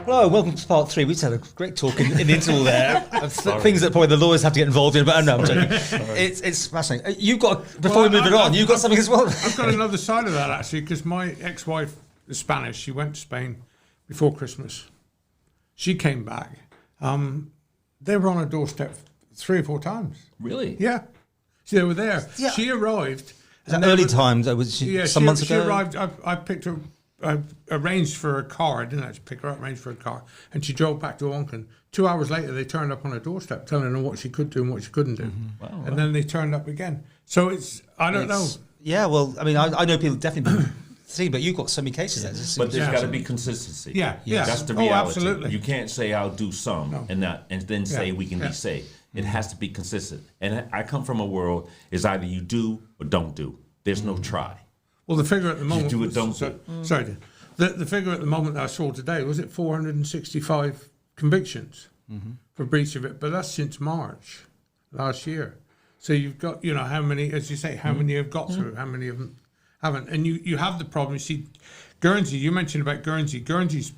Hello, welcome to part 3. We just had a great talk in the interval there of things that probably the lawyers have to get involved in, but no, I'm joking. It's fascinating. You've got, before we move it on, you've got something as well. I've got another side of that, actually, because my ex-wife is Spanish. She went to Spain before Christmas. She came back. They were on her doorstep 3 or 4 times. Really? Yeah. So they were there. Yeah. She arrived. Early times, some months ago? She arrived. I picked her. I arranged for a car. I didn't actually pick her up, arranged for a car. And she drove back to Auckland. 2 hours later, they turned up on her doorstep, telling her what she could do and what she couldn't do. Wow, and then they turned up again. So I don't know. Yeah, well, I mean, I know people definitely see, but you've got so many cases there. But there's got to be consistency. Yeah. That's the reality. Oh, absolutely. You can't say I'll do some and then say we can be safe. It has to be consistent. And I come from a world is either you do or don't do. There's no try. Well, the figure at the moment. You do it, don't do. Sorry, the figure at the moment that I saw today was it 465 convictions for breach of it, but that's since March last year. So you've got, how many, as you say, how many have got through, how many of them haven't, and you have the problem. You see, Guernsey. You mentioned about Guernsey. Guernsey's,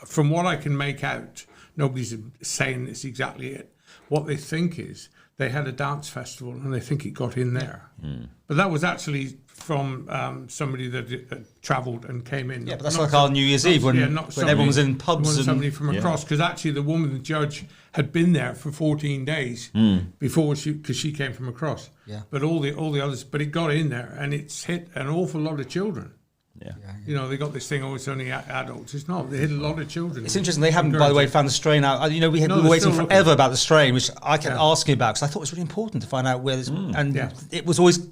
from what I can make out, nobody's saying it's exactly it. What they think is they had a dance festival and they think it got in there. But that was actually from somebody that travelled and came in. Yeah, but that's like our New Year's Eve when everyone was in pubs. Somebody from across, because actually the woman, the judge, had been there for 14 days before because she came from across. Yeah. But all the others, but it got in there and it's hit an awful lot of children. Yeah. They got this thing, it's only adults. It's not. They hit a lot of children. It's interesting. They haven't, by the way, found the strain out. We were waiting forever about the strain, which I kept asking about because I thought it was really important to find out where this. It was always,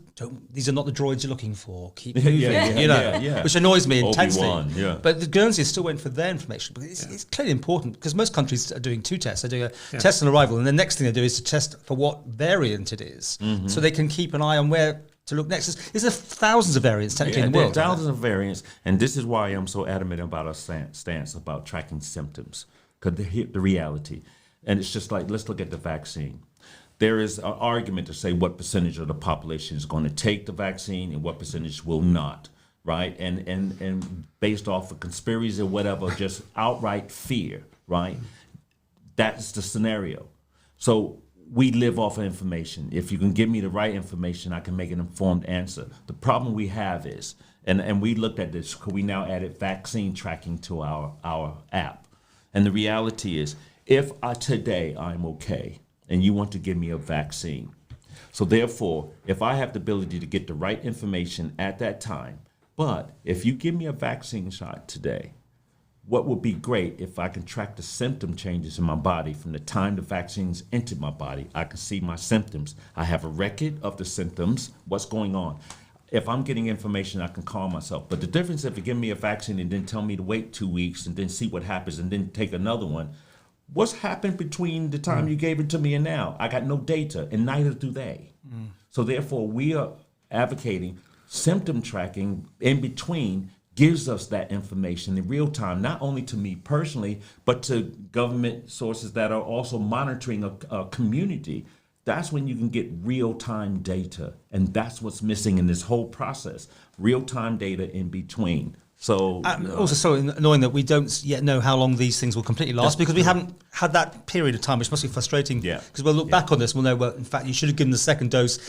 these are not the droids you're looking for. Keep moving, which annoys me intensely. Obi-Wan, But the Guernsey is still waiting for their information. But it's clearly important because most countries are doing 2 tests. They're doing a test on arrival, and the next thing they do is to test for what variant it is, so they can keep an eye on where to look next. Is there thousands of variants technically in the world? Thousands of variants, and this is why I'm so adamant about our stance about tracking symptoms, because the reality, and it's just like, let's look at the vaccine. There is an argument to say what percentage of the population is going to take the vaccine and what percentage will not, right? And based off of conspiracy or whatever, just outright fear, right? That's the scenario. So we live off of information. If you can give me the right information, I can make an informed answer. The problem we have is, and we looked at this, we now added vaccine tracking to our app. And the reality is, if today I'm okay, and you want to give me a vaccine, so therefore, if I have the ability to get the right information at that time, but if you give me a vaccine shot today, what would be great if I can track the symptom changes in my body from the time the vaccines entered my body. I can see my symptoms. I have a record of the symptoms, what's going on. If I'm getting information, I can calm myself. But the difference if you give me a vaccine and then tell me to wait 2 weeks and then see what happens and then take another one, what's happened between the time you gave it to me and now? I got no data, and neither do they. So therefore, we are advocating symptom tracking in between gives us that information in real time, not only to me personally, but to government sources that are also monitoring a community. That's when you can get real-time data, and that's what's missing in this whole process, real-time data in between. So also so annoying that we don't yet know how long these things will completely last because we haven't had that period of time, which must be frustrating. Because we'll look back on this, we'll know, well, in fact, you should have given the second dose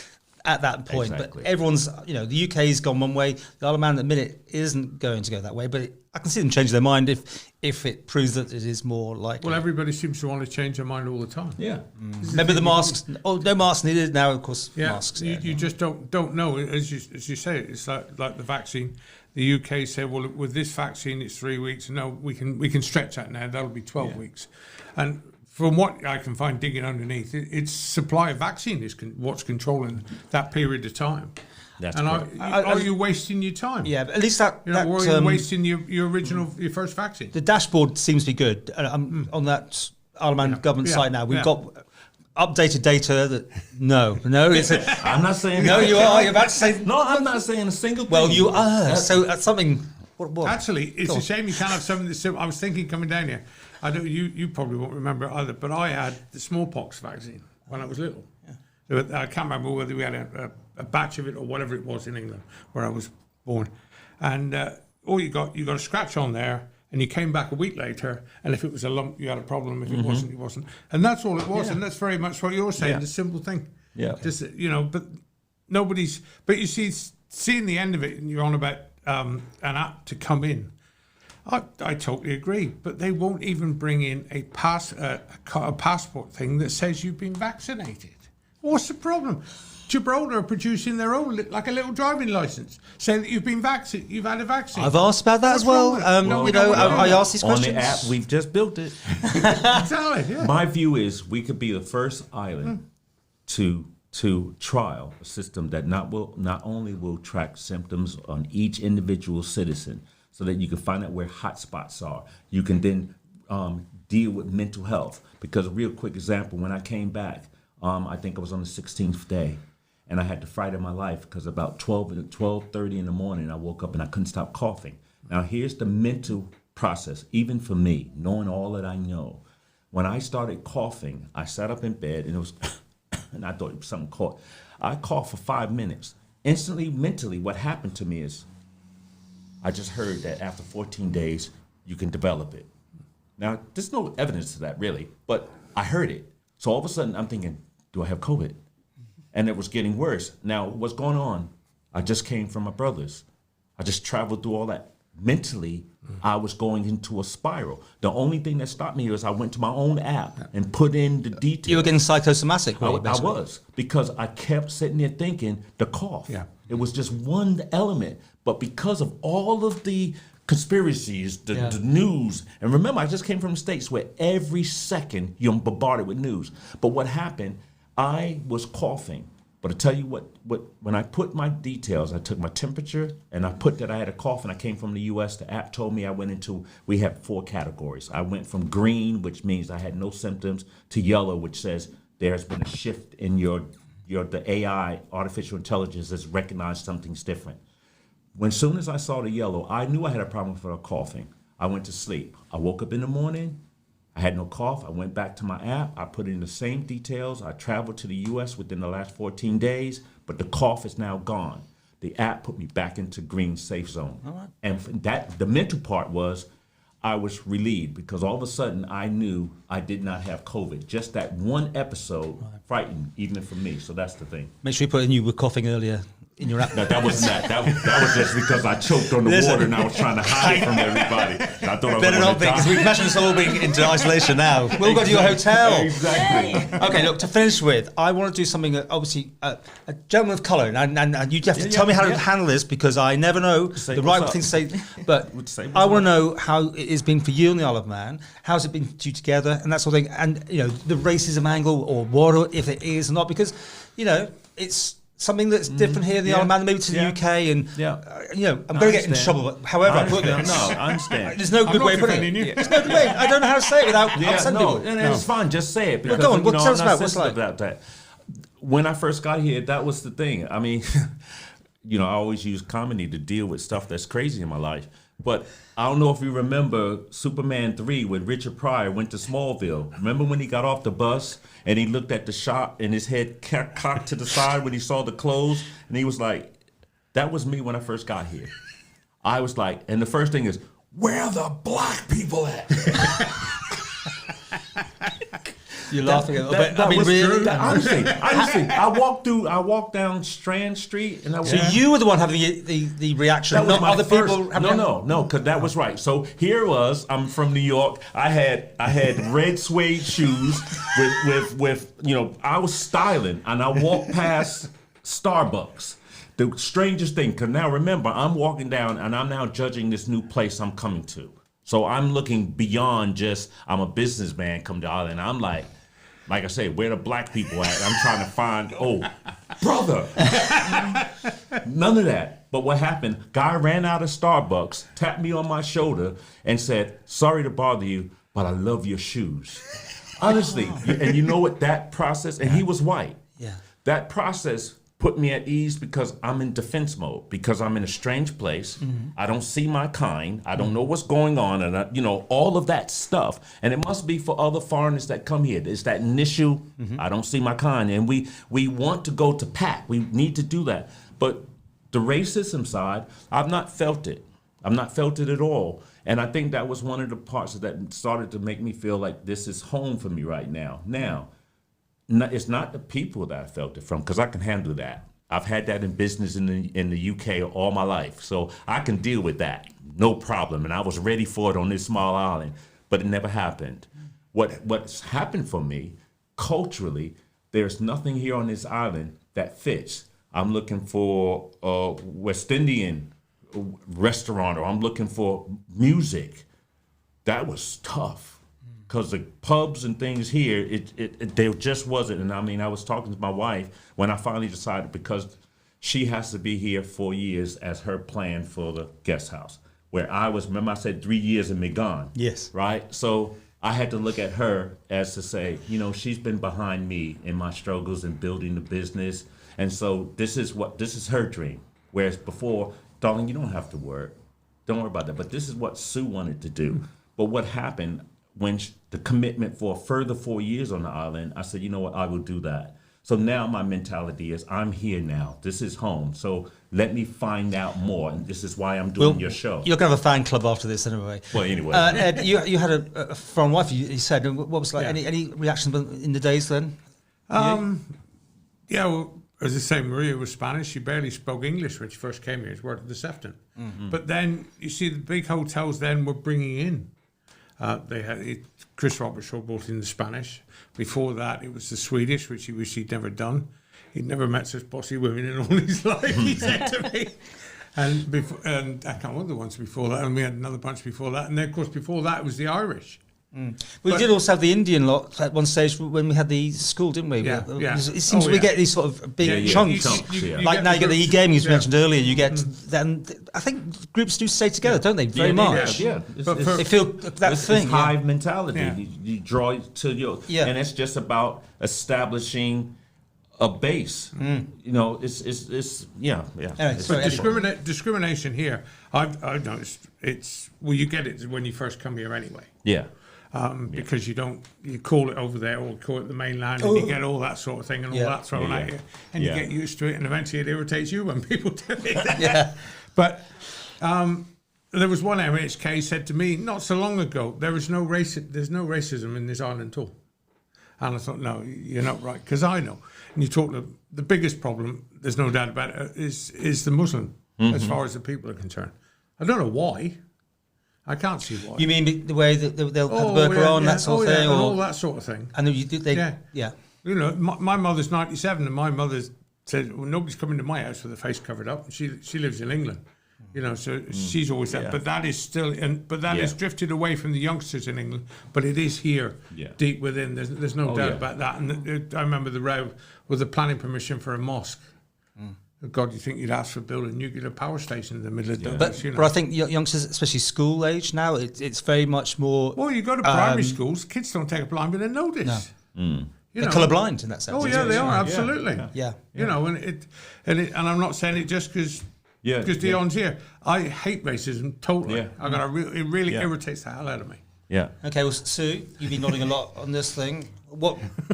at that point. Exactly. But everyone's, the UK's gone one way, the Isle of Man at the minute isn't going to go that way, but I can see them change their mind if it proves that it is more likely. Well, everybody seems to want to change their mind all the time. Remember the masks? Oh, no masks needed. Now, of course, masks. You just don't know. As you say, it's like the vaccine. The UK said, well, with this vaccine, it's 3 weeks. No, we can stretch that now. That'll be 12 weeks. And from what I can find digging underneath, it's supply of vaccine is what's controlling that period of time. That's and correct. are you wasting your time? Yeah, but at least that... or are you wasting your first vaccine? The dashboard seems to be good. On that Isle of Man government site now, we've got updated data that... No, it's... I'm not saying... No, you are. You're about to say... No, I'm not saying a single thing. Well, you are. So that's something... What? Actually, it's a shame you can't have something that's simple. I was thinking coming down here, I don't. You probably won't remember it either, but I had the smallpox vaccine when I was little. I can't remember whether we had a batch of it or whatever it was in England where I was born. And all you got a scratch on there, and you came back a week later, and if it was a lump, you had a problem. If it wasn't, it wasn't. And that's all it was. And that's very much what you're saying, the simple thing. Yeah. Just, but nobody's, but you see, seeing the end of it, and you're on about an app to come in. I totally agree, but they won't even bring in a passport thing that says you've been vaccinated. What's the problem? Gibraltar are producing their own, like a little driving license, saying that you've been vaccinated, you've had a vaccine. I've asked about that as well. I asked these questions. On the app, we've just built it. Exactly, yeah. My view is we could be the first island to trial a system that not only will track symptoms on each individual citizen, so that you can find out where hotspots are. You can then deal with mental health. Because a real quick example, when I came back, I think I was on the 16th day, and I had the fright of my life because about 12:30 in the morning, I woke up and I couldn't stop coughing. Now here's the mental process, even for me, knowing all that I know. When I started coughing, I sat up in bed and it was, and I thought it was something caught. I coughed for 5 minutes. Instantly, mentally, what happened to me is, I just heard that after 14 days, you can develop it. Now, there's no evidence to that, really, but I heard it. So all of a sudden, I'm thinking, do I have COVID? And it was getting worse. Now, what's going on? I just came from my brother's. I just traveled through all that. Mentally, I was going into a spiral. The only thing that stopped me was I went to my own app and put in the details. You were getting psychosomatic, I was, because I kept sitting there thinking, the cough. Yeah. It was just one element. But because of all of the conspiracies, the news, and remember, I just came from the States where every second you're bombarded with news. But what happened, I was coughing. But I tell you what, when I put my details, I took my temperature and I put that I had a cough and I came from the US, the app told me we have 4 categories. I went from green, which means I had no symptoms, to yellow, which says there's been a shift in the AI, artificial intelligence, has recognized something's different. As soon as I saw the yellow, I knew I had a problem with coughing. I went to sleep. I woke up in the morning. I had no cough. I went back to my app. I put in the same details. I traveled to the U.S. within the last 14 days, but the cough is now gone. The app put me back into green safe zone. Right. And the mental part was I was relieved because all of a sudden I knew I did not have COVID. Just that one episode frightened even for me. So that's the thing. Make sure you put in you were coughing earlier in your app. No, that wasn't that. That was just because I choked on the water and I was trying to hide from everybody. I thought I was better not be, because we can imagine us all being into isolation now. We'll go to your hotel. Exactly. Okay, look, to finish with, I want to do something that obviously a gentleman of colour, and you have to tell me how to handle this because I never know the right thing to say. But I want to know how it has been for you on the Isle of Man. How's it been for you together and that sort of thing, and the racism angle or what, if it is or not, because it's something that's different here in the Isle of Man, maybe to the UK, and I'm going to get in trouble. However, I put this. No, I understand. There's no good way of putting it. There's no good way. I don't know how to say it without upsetting people. It's fine. Just say it. Because, go on. Tell us about what's like. About that. When I first got here, that was the thing. I mean, I always use comedy to deal with stuff that's crazy in my life. But I don't know if you remember Superman 3 when Richard Pryor went to Smallville. Remember when he got off the bus and he looked at the shop and his head cocked to the side when he saw the clothes? And he was like, that was me when I first got here. I was like, and the first thing is, where are the black people at? You're laughing a little bit. I mean, really? Honestly, I walked down Strand Street, and So you were the one having the reaction, not other people. No, because that was right. So here was, I'm from New York. I had red suede shoes with I was styling, and I walked past Starbucks. The strangest thing, because now remember, I'm walking down, and I'm now judging this new place I'm coming to. So I'm looking beyond just, I'm a businessman come to Ireland. I'm like I say, where the black people at? I'm trying to find, brother. None of that. But what happened, guy ran out of Starbucks, tapped me on my shoulder and said, sorry to bother you, but I love your shoes. Honestly, and you know what, that process, and he was white. Yeah. That process put me at ease because I'm in defense mode, because I'm in a strange place. Mm-hmm. I don't see my kind. I don't know what's going on, and all of that stuff. And it must be for other foreigners that come here. It's that initial, I don't see my kind, and we want to go to pat. We need to do that. But the racism side, I've not felt it. I've not felt it at all. And I think that was one of the parts that started to make me feel like this is home for me right now. Now, it's not the people that I felt it from, because I can handle that. I've had that in business in the UK all my life, so I can deal with that, no problem. And I was ready for it on this small island, but it never happened. What's happened for me, culturally, there's nothing here on this island that fits. I'm looking for a West Indian restaurant, or I'm looking for music. That was tough. Because the pubs and things here, there just wasn't. And I mean, I was talking to my wife when I finally decided, because she has to be here 4 years as her plan for the guest house. Where I was, remember I said 3 years and me gone. Yes. Right? So I had to look at her as to say, she's been behind me in my struggles in building the business. And so this is her dream. Whereas before, darling, you don't have to work. Don't worry about that. But this is what Sue wanted to do. But what happened when the commitment for a further 4 years on the island, I said, you know what, I will do that. So now my mentality is, I'm here now. This is home. So let me find out more. And this is why I'm doing your show. You're going to have a fan club after this anyway. Well, anyway. Ed, you had a foreign wife, you said. What was like? Any reactions in the days then? Yeah, well, as I say, Maria was Spanish. She barely spoke English when she first came here. She worked at the Symptom. Mm-hmm. But then, you see, the big hotels then were bringing in. They had Chris Robertshaw brought in the Spanish. Before that, it was the Swedish, which he wished he'd never done. He'd never met such bossy women in all his life, he said to me. And I can't remember the ones before that, and we had another bunch before that. And then, of course, before that, it was the Irish. We did also have the Indian lot at one stage when we had the school, didn't we? Yeah, It seems we get these sort of big chunks. Like now you get the e-gaming you mentioned earlier. You get then. I think groups do stay together, don't they? Very much. Yeah. They feel that thing. It's hive mentality. Yeah. You draw it to your, and it's just about establishing a base. It's But discrimination here, I've noticed you get it when you first come here anyway. Yeah. Because you call it over there or call it the mainland, and you get all that sort of thing and all that thrown at you, and you get used to it, and eventually it irritates you when people do it. But there was one MHK said to me not so long ago, there's no racism in this island at all. And I thought, no, you're not right, because I know. And you talk the biggest problem, there's no doubt about it, is the Muslim, as far as the people are concerned. I don't know why. I can't see why. You mean the way that they'll have the burqa on, that sort of thing? And all that sort of thing. And My mother's 97, and my mother said, well, nobody's coming to my house with her face covered up. And she lives in England. So she's always said, but that is still, has drifted away from the youngsters in England, but it is here, deep within. There's no doubt about that. And I remember the row with the planning permission for a mosque. God, you think you'd ask for building a nuclear power station in the middle of the But I think youngsters, especially school age now, it's very much more. Well, you go to primary schools, kids don't take a blind bit of notice. No. They're colourblind in that sense. Oh yeah, they are absolutely. Yeah. And I'm not saying it just because Dion's here. I hate racism totally. It really irritates the hell out of me. Yeah. Okay, well, Sue, you've been nodding a lot on this thing.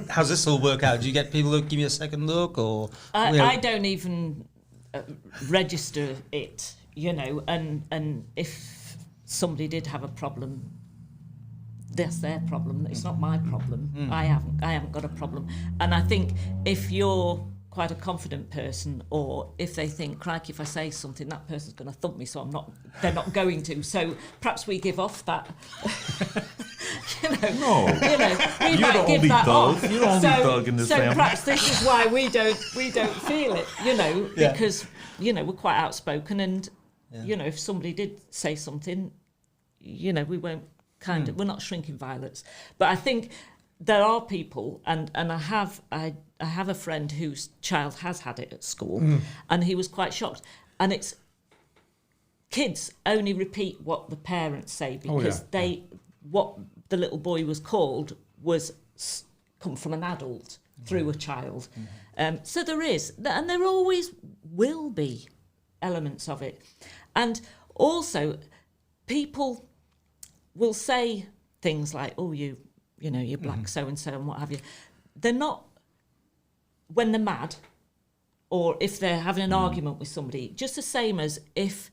How's this all work out? Do you get people who give you a second look, or? I don't even register it, and if somebody did have a problem, that's their problem. It's not my problem. I haven't got a problem. And I think if you're quite a confident person, or if they think, crikey, if I say something, that person's going to thump me, so they're not going to. So perhaps we give off that. We might give that off. You're the only thug in this family. So perhaps this is why we don't feel it, because we're quite outspoken, and if somebody did say something, we won't we're not shrinking violets. But I think there are people, and I have a friend whose child has had it at school, and he was quite shocked. And it's kids only repeat what the parents say, because what the little boy was called was come from an adult through a child. So there is, and there always will be elements of it. And also, people will say things like, oh, you're black so-and-so and what have you. They're not, when they're mad, or if they're having an argument with somebody, just the same as if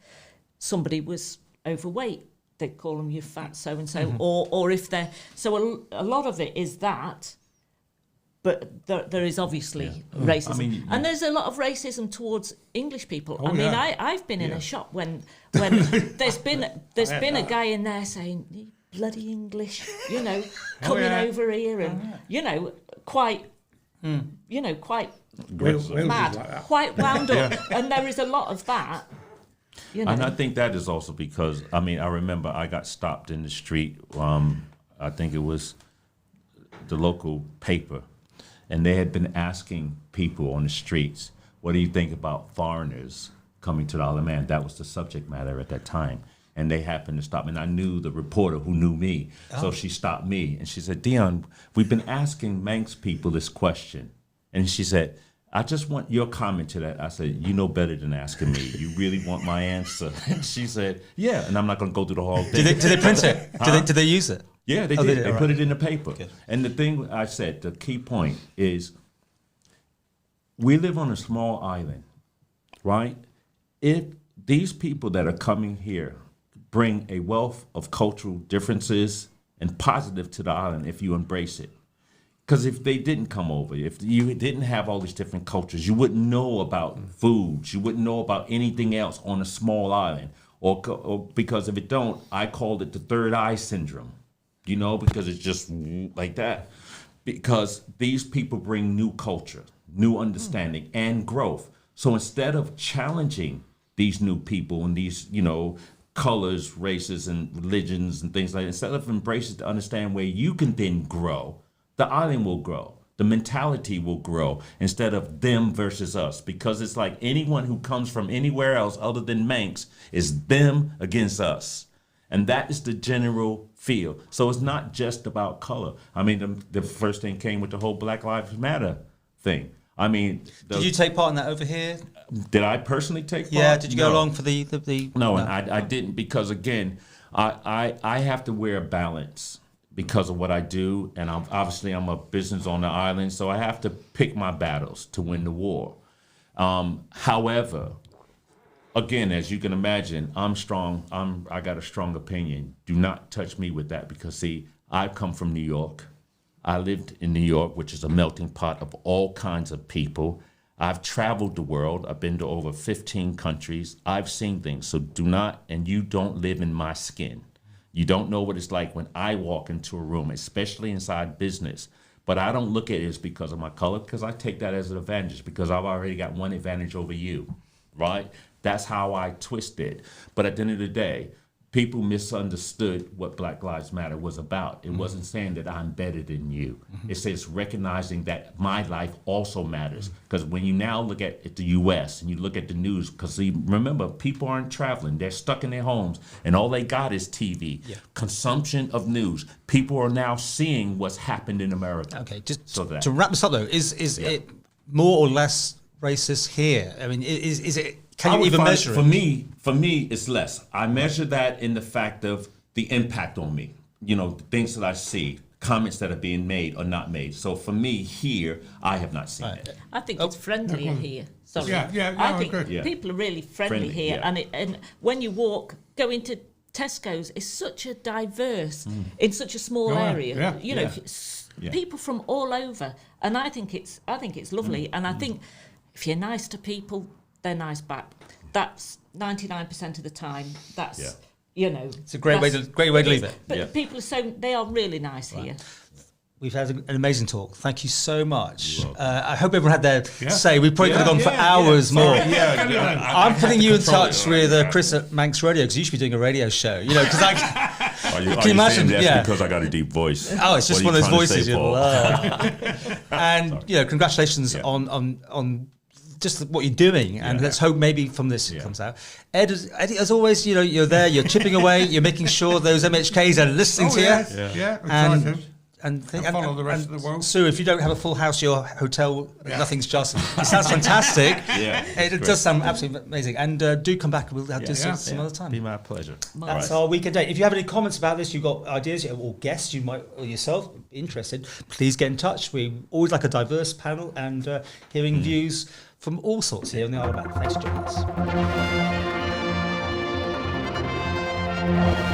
somebody was overweight, they call them you fat so and so, or if they're a lot of it is that. But there is obviously racism, and there's a lot of racism towards English people. I've been in a shop when there's been a guy in there saying, "You bloody English," coming over here, and quite mad, quite wound up, and there is a lot of that. And I think that is also because I remember I got stopped in the street. I think it was the local paper. And they had been asking people on the streets, what do you think about foreigners coming to the Isle of Man? That was the subject matter at that time. And they happened to stop me. And I knew the reporter who knew me. Oh. So she stopped me and she said, Dion, we've been asking Manx people this question. And she said, I just want your comment to that. I said, you know better than asking me. You really want my answer? And she said, yeah. And I'm not going to go through the whole thing. Did they print it? Did they use it? Yeah, they did. They put it in the paper. Okay. And the thing I said, the key point is we live on a small island, right? If these people that are coming here bring a wealth of cultural differences and positive to the island if you embrace it. Because if they didn't come over, if you didn't have all these different cultures, you wouldn't know about foods, you wouldn't know about anything else on a small island. Or because if it don't, I called it the third eye syndrome. Because it's just like that. Because these people bring new culture, new understanding, and growth. So instead of challenging these new people and these, colors, races, and religions and things like that, instead of embracing to understand where you can then grow, the island will grow. The mentality will grow instead of them versus us. Because it's like anyone who comes from anywhere else other than Manx is them against us. And that is the general feel. So it's not just about color. The first thing came with the whole Black Lives Matter thing. Did you take part in that over here? Did I personally take part? Yeah, did you go along for the No, and I didn't because, again, I have to wear a balance because of what I do. And I'm a business on the island, so I have to pick my battles to win the war. However, again, as you can imagine, I'm strong. I got a strong opinion. Do not touch me with that because, see, I come from New York. I lived in New York, which is a melting pot of all kinds of people. I've traveled the world. I've been to over 15 countries. I've seen things. So do not, and you don't live in my skin. You don't know what it's like when I walk into a room, especially inside business. But I don't look at it as because of my color, because I take that as an advantage because I've already got one advantage over you, right? That's how I twist it. But at the end of the day, people misunderstood what Black Lives Matter was about. It wasn't saying that I'm better than you. It says recognizing that my life also matters. Because when you now look at the U.S. and you look at the news, because remember, people aren't traveling. They're stuck in their homes, and all they got is TV. Yeah. Consumption of news. People are now seeing what's happened in America. Okay, just to wrap this up, though, is it more or less racist here? Is it... Can you even measure it? For me, it's less. I measure that in the fact of the impact on me. The things that I see, comments that are being made or not made. So for me here, I have not seen it. I think it's friendlier here. Sorry. I think people are really friendly here. Yeah. And when you go into Tesco's, it's such a diverse, in such a small area. Yeah. People from all over. And I think it's lovely. And I think if you're nice to people, they're nice back. That's 99% of the time. That's it's a great way to leave it. But people they are really nice here. We've had an amazing talk. Thank you so much. I hope everyone had their say. We probably could have gone for hours more. I'm putting you in touch with Chris at Manx Radio because you should be doing a radio show. Because can you imagine? Because I got a deep voice. Oh, it's just one of those voices you love. And congratulations on just what you're doing, and let's hope maybe from this it comes out. Ed, as always, you're there, you're chipping away, you're making sure those MHKs are listening to you. And follow the rest of the world. Sue, if you don't have a full house, your hotel, nothing's just. It sounds fantastic. It does sound absolutely amazing. And do come back. We'll have to do some other time. Be my pleasure. That's our weekend date. If you have any comments about this, you've got ideas or guests you might or yourself interested, please get in touch. We always like a diverse panel and hearing views from all sorts here on the Isle of Man. Thanks for joining us. Bye.